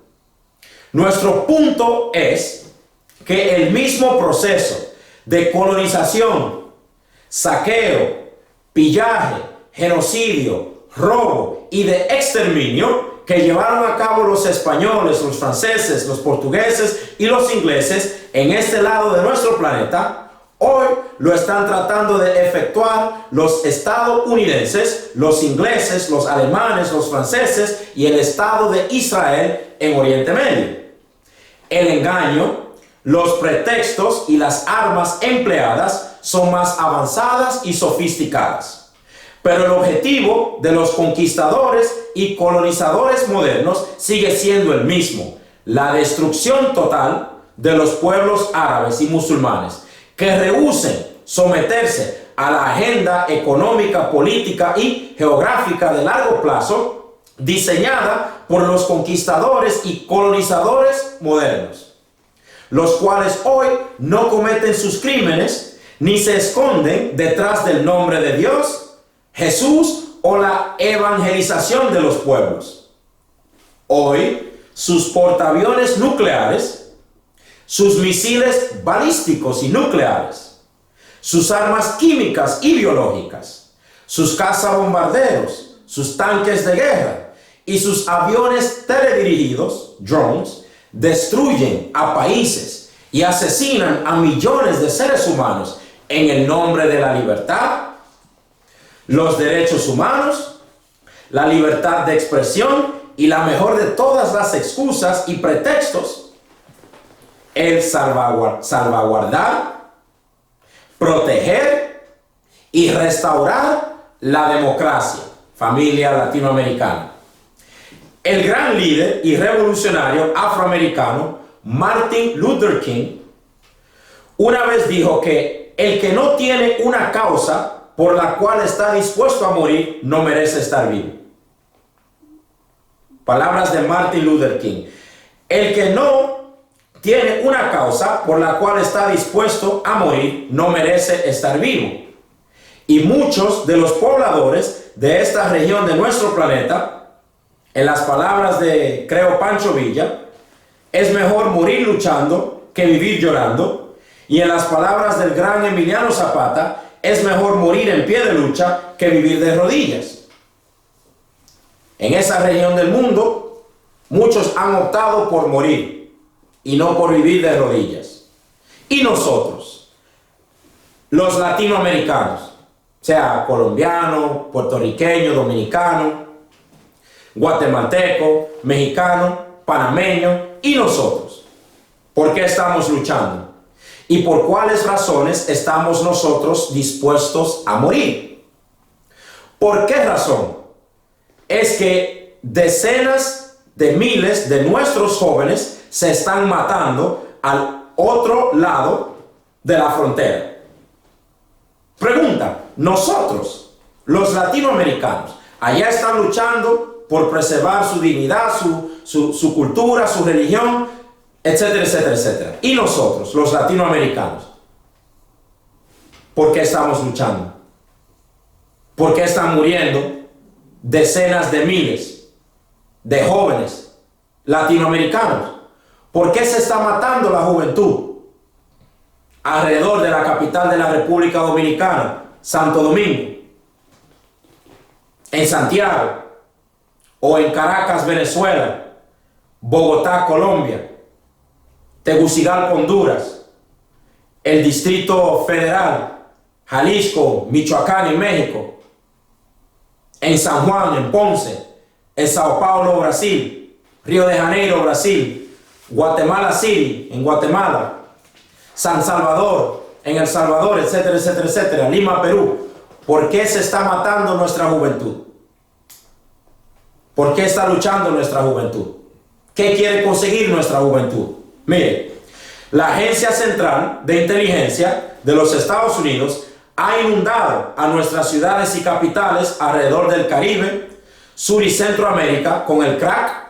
A: Nuestro punto es que el mismo proceso de colonización, saqueo, pillaje, genocidio, robo y de exterminio que llevaron a cabo los españoles, los franceses, los portugueses y los ingleses en este lado de nuestro planeta, hoy lo están tratando de efectuar los estadounidenses, los ingleses, los alemanes, los franceses y el Estado de Israel en Oriente Medio. El engaño, los pretextos y las armas empleadas son más avanzadas y sofisticadas. Pero el objetivo de los conquistadores y colonizadores modernos sigue siendo el mismo: la destrucción total de los pueblos árabes y musulmanes que rehúsen someterse a la agenda económica, política y geográfica de largo plazo diseñada por los conquistadores y colonizadores modernos, los cuales hoy no cometen sus crímenes ni se esconden detrás del nombre de Dios, Jesús o la evangelización de los pueblos. Hoy, sus portaaviones nucleares, sus misiles balísticos y nucleares, sus armas químicas y biológicas, sus cazabombarderos, sus tanques de guerra y sus aviones teledirigidos, drones, destruyen a países y asesinan a millones de seres humanos en el nombre de la libertad, los derechos humanos, la libertad de expresión y la mejor de todas las excusas y pretextos: el salvaguardar, proteger y restaurar la democracia, familia latinoamericana. El gran líder y revolucionario afroamericano Martin Luther King una vez dijo que el que no tiene una causa por la cual está dispuesto a morir no merece estar vivo. Palabras de Martin Luther King. El que no tiene una causa por la cual está dispuesto a morir no merece estar vivo. Y muchos de los pobladores de esta región de nuestro planeta, en las palabras de, creo, Pancho Villa, es mejor morir luchando que vivir llorando. Y en las palabras del gran Emiliano Zapata, es mejor morir en pie de lucha que vivir de rodillas. En esa región del mundo, muchos han optado por morir y no por vivir de rodillas. Y nosotros, los latinoamericanos, sea colombiano, puertorriqueño, dominicano, guatemalteco, mexicano, panameño, y nosotros, ¿por qué estamos luchando? ¿Y por cuáles razones estamos nosotros dispuestos a morir? ¿Por qué razón? Es que decenas de miles de nuestros jóvenes se están matando al otro lado de la frontera. Pregunta: nosotros, los latinoamericanos, allá están luchando por preservar su dignidad, su cultura, su religión, etcétera, etcétera, etcétera. Y nosotros, los latinoamericanos, ¿por qué estamos luchando? ¿Por qué están muriendo decenas de miles de jóvenes latinoamericanos? ¿Por qué se está matando la juventud alrededor de la capital de la República Dominicana, Santo Domingo, en Santiago, o en Caracas, Venezuela, Bogotá, Colombia, Tegucigalpa, Honduras, el Distrito Federal, Jalisco, Michoacán en México, en San Juan, en Ponce, en Sao Paulo, Brasil, Río de Janeiro, Brasil, Guatemala City, en Guatemala, San Salvador, en El Salvador, etcétera, etcétera, etcétera, Lima, Perú? ¿Por qué se está matando nuestra juventud? ¿Por qué está luchando nuestra juventud? ¿Qué quiere conseguir nuestra juventud? Mire, La Agencia Central de Inteligencia de los Estados Unidos ha inundado a nuestras ciudades y capitales alrededor del Caribe, Sur y Centroamérica con el crack,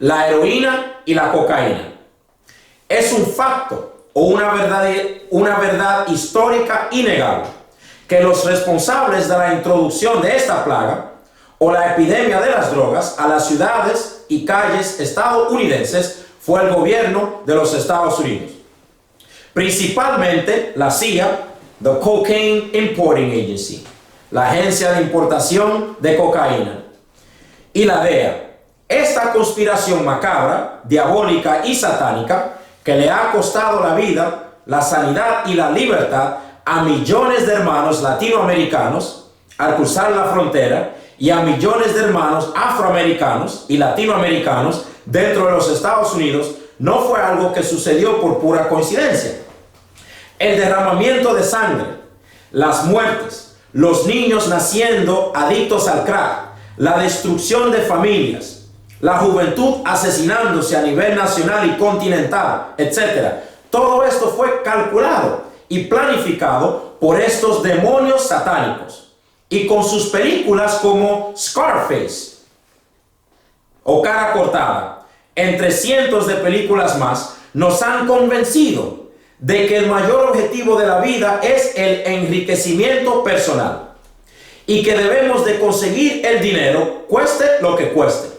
A: la heroína y la cocaína. Es un facto o una verdad histórica innegable que los responsables de la introducción de esta plaga o la epidemia de las drogas a las ciudades y calles estadounidenses fue el gobierno de los Estados Unidos. Principalmente la CIA, the Cocaine Importing Agency, la Agencia de Importación de Cocaína, y la DEA. Esta conspiración macabra, diabólica y satánica que le ha costado la vida, la sanidad y la libertad a millones de hermanos latinoamericanos al cruzar la frontera y a millones de hermanos afroamericanos y latinoamericanos dentro de los Estados Unidos, no fue algo que sucedió por pura coincidencia. El derramamiento de sangre, las muertes, los niños naciendo adictos al crack, la destrucción de familias, la juventud asesinándose a nivel nacional y continental, etc. Todo esto fue calculado y planificado por estos demonios satánicos. Y con sus películas como Scarface o Cara Cortada, entre cientos de películas más, nos han convencido de que el mayor objetivo de la vida es el enriquecimiento personal y que debemos de conseguir el dinero, cueste lo que cueste,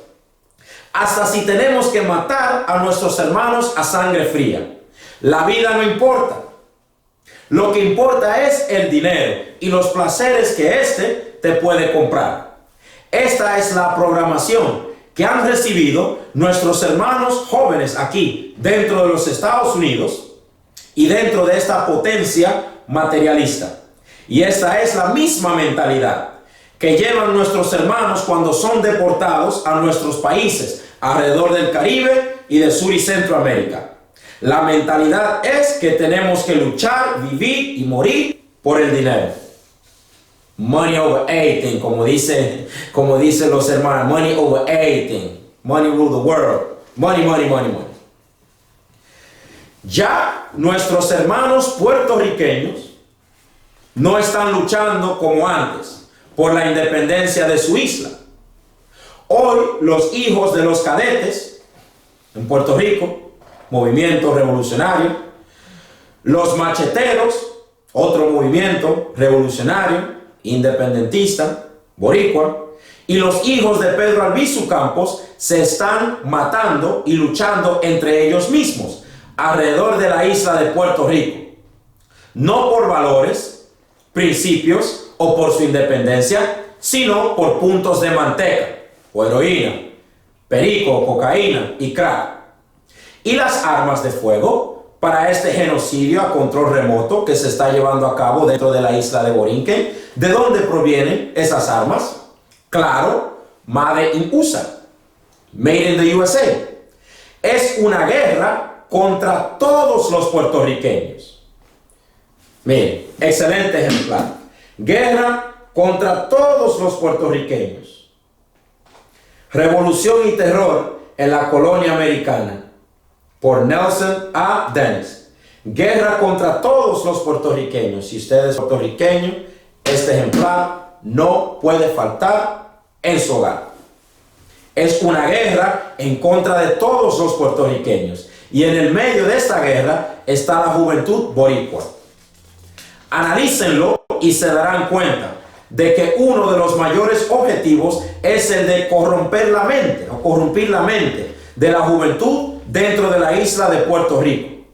A: hasta si tenemos que matar a nuestros hermanos a sangre fría. La vida no importa. Lo que importa es el dinero y los placeres que éste te puede comprar. Esta es la programación que han recibido nuestros hermanos jóvenes aquí dentro de los Estados Unidos y dentro de esta potencia materialista. Y esta es la misma mentalidad que llevan nuestros hermanos cuando son deportados a nuestros países alrededor del Caribe y de Sur y Centroamérica. La mentalidad es que tenemos que luchar, vivir y morir por el dinero. Money over everything, como dicen los hermanos. Money over everything. Money rule the world. Money, money, money, money. Ya nuestros hermanos puertorriqueños no están luchando como antes por la independencia de su isla. Hoy los hijos de los cadetes en Puerto Rico, movimiento revolucionario, los macheteros, otro movimiento revolucionario, independentista, boricua, y los hijos de Pedro Albizu Campos se están matando y luchando entre ellos mismos alrededor de la isla de Puerto Rico, no por valores, principios o por su independencia, sino por puntos de manteca o heroína, perico, cocaína y crack. Y las armas de fuego para este genocidio a control remoto que se está llevando a cabo dentro de la isla de Borinquen. ¿De dónde provienen esas armas? Claro, Made in USA, Made in the USA. Es una guerra contra todos los puertorriqueños. Miren, excelente ejemplar. Guerra contra todos los puertorriqueños. Revolución y terror en la colonia americana, por Nelson A. Dennis. Guerra contra todos los puertorriqueños. Si usted es puertorriqueño, este ejemplar no puede faltar en su hogar. Es una guerra en contra de todos los puertorriqueños. Y en el medio de esta guerra está la juventud boricua. Analícenlo y se darán cuenta de que uno de los mayores objetivos es el de corromper la mente o corrompir la mente de la juventud dentro de la isla de Puerto Rico.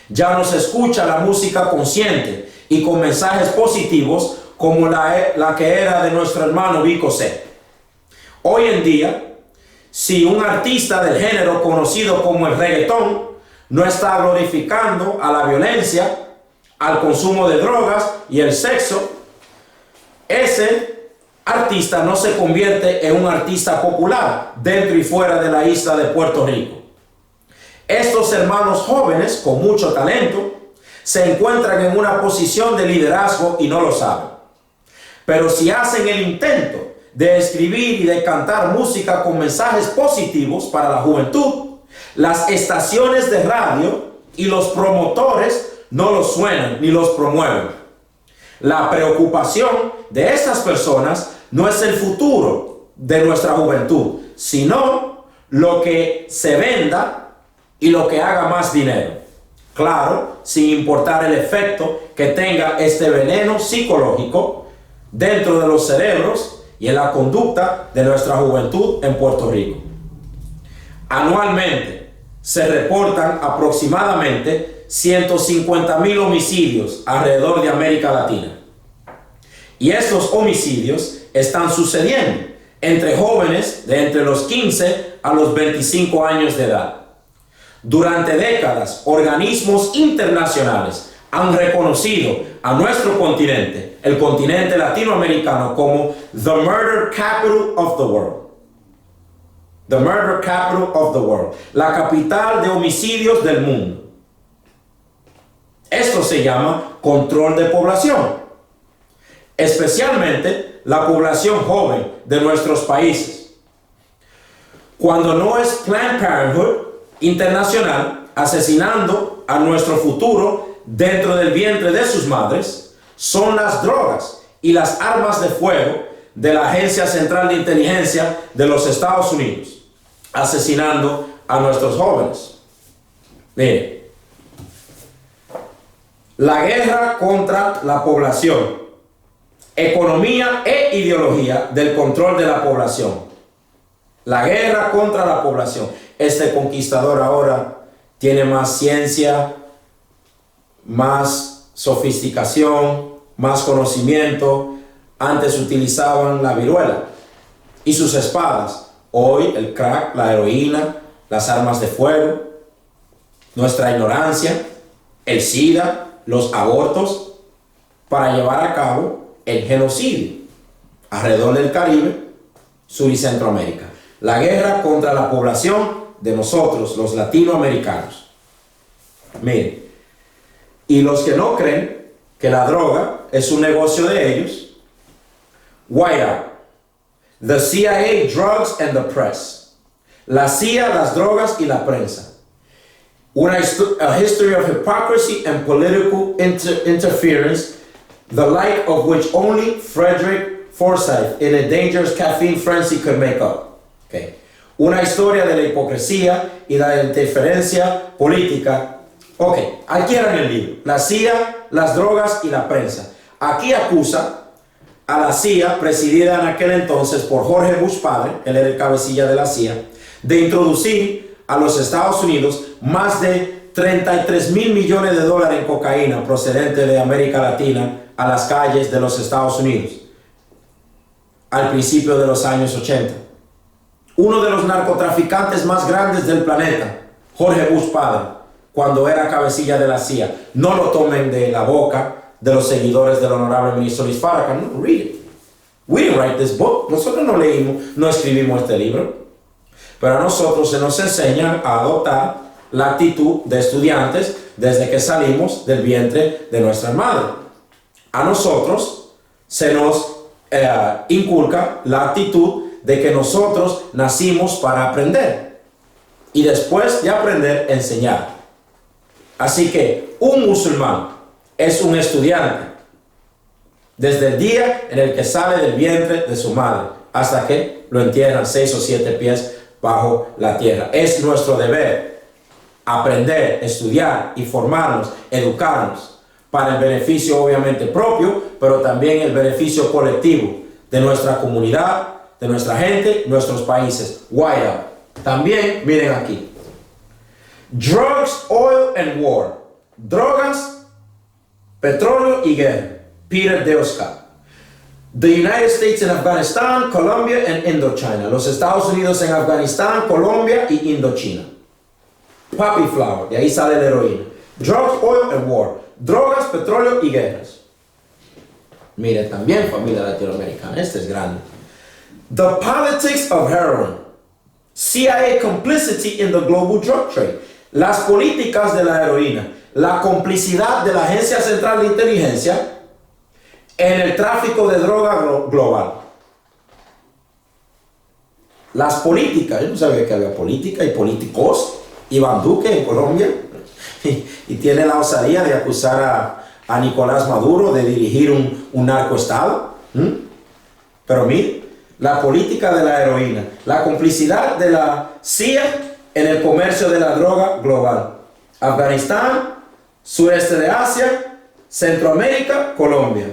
A: Ya no se escucha la música consciente y con mensajes positivos como la que era de nuestro hermano Vico C. Hoy en día, si un artista del género conocido como el reggaetón no está glorificando a la violencia, al consumo de drogas y el sexo, ese artista no se convierte en un artista popular dentro y fuera de la isla de Puerto Rico. Estos hermanos jóvenes con mucho talento se encuentran en una posición de liderazgo y no lo saben. Pero si hacen el intento de escribir y de cantar música con mensajes positivos para la juventud, Las estaciones de radio y los promotores no los suenan ni los promueven. La preocupación de estas personas no es el futuro de nuestra juventud, sino lo que se venda y lo que haga más dinero. Claro, sin importar el efecto que tenga este veneno psicológico dentro de los cerebros y en la conducta de nuestra juventud en Puerto Rico. Anualmente se reportan aproximadamente 150,000 homicidios alrededor de América Latina. Y estos homicidios están sucediendo entre jóvenes de entre los 15 a los 25 años de edad. Durante décadas, organismos internacionales han reconocido a nuestro continente, el continente latinoamericano, como the murder capital of the world. The murder capital of the world. La capital de homicidios del mundo. Esto se llama control de población. Especialmente la población joven de nuestros países. Cuando no es Planned Parenthood internacional asesinando a nuestro futuro dentro del vientre de sus madres, son las drogas y las armas de fuego de la Agencia Central de Inteligencia de los Estados Unidos asesinando a nuestros jóvenes. Miren, la guerra contra la población, economía e ideología del control de la población. La guerra contra la población. Este conquistador ahora tiene más ciencia, más sofisticación, más conocimiento. Antes utilizaban la viruela y sus espadas. Hoy el crack, la heroína, las armas de fuego, nuestra ignorancia, el SIDA, los abortos, para llevar a cabo el genocidio alrededor del Caribe, Sur y Centroamérica. La guerra contra la población de nosotros, los latinoamericanos. Miren, y los que no creen que la droga es un negocio de ellos, Whiteout, the CIA, drugs and the press. La CIA, las drogas y la prensa. A history of hypocrisy and political interference, the like of which only Frederick Forsyth in a dangerous caffeine frenzy could make up. Okay. Una historia de la hipocresía y la interferencia política. Ok, aquí era en el libro. La CIA, las drogas y la prensa. Aquí acusa a la CIA, presidida en aquel entonces por Jorge Bush padre, él era el cabecilla de la CIA, de introducir a los Estados Unidos más de 33,000 millones de dólares en cocaína procedente de América Latina a las calles de los Estados Unidos al principio de los años 80. Uno de los narcotraficantes más grandes del planeta, Jorge Bush padre, cuando era cabecilla de la CIA. No lo tomen de la boca de los seguidores del honorable ministro Luis Farrakhan. No, read it. We didn't write this book. Nosotros no leímos, no escribimos este libro. Pero a nosotros se nos enseña a adoptar la actitud de estudiantes desde que salimos del vientre de nuestra madre. A nosotros se nos inculca la actitud de que nosotros nacimos para aprender y después de aprender, enseñar. Así que un musulmán es un estudiante desde el día en el que sale del vientre de su madre hasta que lo entierran 6 o 7 pies bajo la tierra. Es nuestro deber aprender, estudiar y formarnos, educarnos para el beneficio obviamente propio, pero también el beneficio colectivo de nuestra comunidad, de nuestra gente, nuestros países. Whiteout. También, miren aquí. Drugs, oil and war. Drogas, petróleo y guerra. Peter de Oscar. The United States in Afghanistan, Colombia and Indochina. Los Estados Unidos en Afganistán, Colombia y Indochina. Poppy flower, de ahí sale la heroína. Drugs, oil and war. Drogas, petróleo y guerras. Mire también, familia latinoamericana, este es grande. The politics of heroin. CIA complicity in the global drug trade. Las políticas de la heroína. La complicidad de la Agencia Central de Inteligencia en el tráfico de droga global. Las políticas, yo no sabía que había política y políticos. Iván Duque en Colombia, y tiene la osadía de acusar a Nicolás Maduro de dirigir un narcoestado. Pero mire, la política de la heroína, la complicidad de la CIA en el comercio de la droga global. Afganistán, sureste de Asia, Centroamérica, Colombia.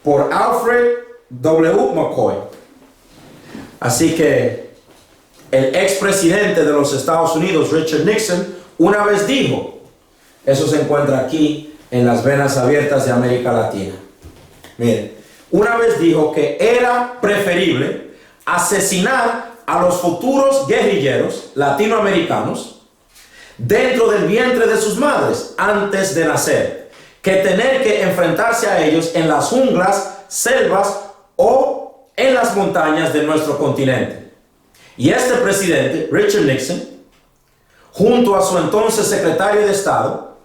A: Por Alfred W. McCoy. Así que el expresidente de los Estados Unidos, Richard Nixon, una vez dijo, eso se encuentra aquí en las venas abiertas de América Latina. Miren, una vez dijo que era preferible asesinar a los futuros guerrilleros latinoamericanos dentro del vientre de sus madres antes de nacer, que tener que enfrentarse a ellos en las junglas, selvas o en las montañas de nuestro continente. Y este presidente, Richard Nixon, junto a su entonces secretario de Estado,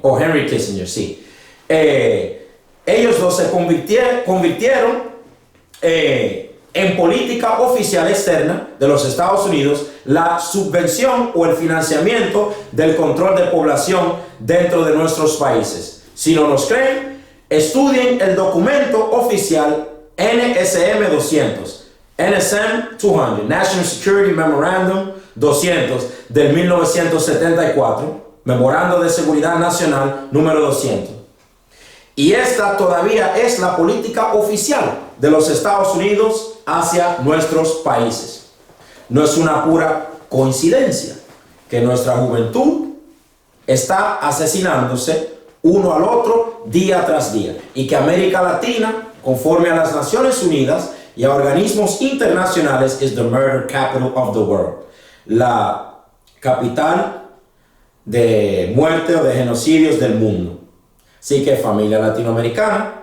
A: o Henry Kissinger, sí, ellos dos se convirtieron en política oficial externa de los Estados Unidos la subvención o el financiamiento del control de población dentro de nuestros países. Si no nos creen, estudien el documento oficial NSM 200, NSM 200, National Security Memorandum 200 del 1974, Memorando de Seguridad Nacional número 200. Y esta todavía es la política oficial de los Estados Unidos hacia nuestros países. No es una pura coincidencia que nuestra juventud está asesinándose uno al otro día tras día y que América Latina, conforme a las Naciones Unidas y a organismos internacionales, es the murder capital of the world, la capital de muerte o de genocidios del mundo. Así que, familia latinoamericana,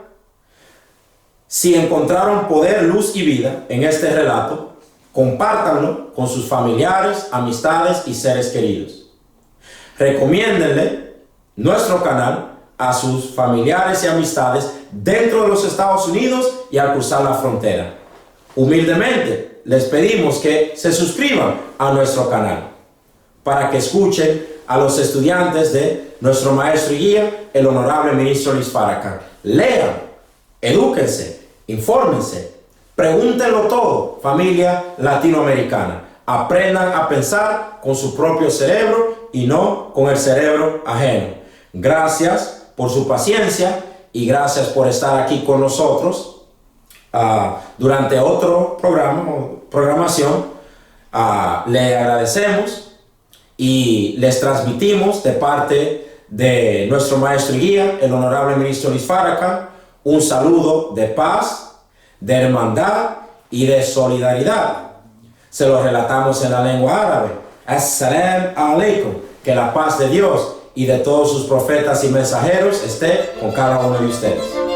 A: si encontraron poder, luz y vida en este relato, compártanlo con sus familiares, amistades y seres queridos. Recomiéndenle nuestro canal a sus familiares y amistades dentro de los Estados Unidos y al cruzar la frontera. Humildemente les pedimos que se suscriban a nuestro canal para que escuchen a los estudiantes de nuestro maestro y guía, el honorable ministro Luis Farrakhan. Lean, edúquense, infórmense, pregúntenlo todo, familia latinoamericana. Aprendan a pensar con su propio cerebro y no con el cerebro ajeno. Gracias por su paciencia y gracias por estar aquí con nosotros durante otro programación. Le agradecemos y les transmitimos de parte de nuestro maestro y guía, el honorable ministro Luis Farrakhan, un saludo de paz, de hermandad y de solidaridad. Se lo relatamos en la lengua árabe. As-salam alaikum. Que la paz de Dios y de todos sus profetas y mensajeros esté con cada uno de ustedes.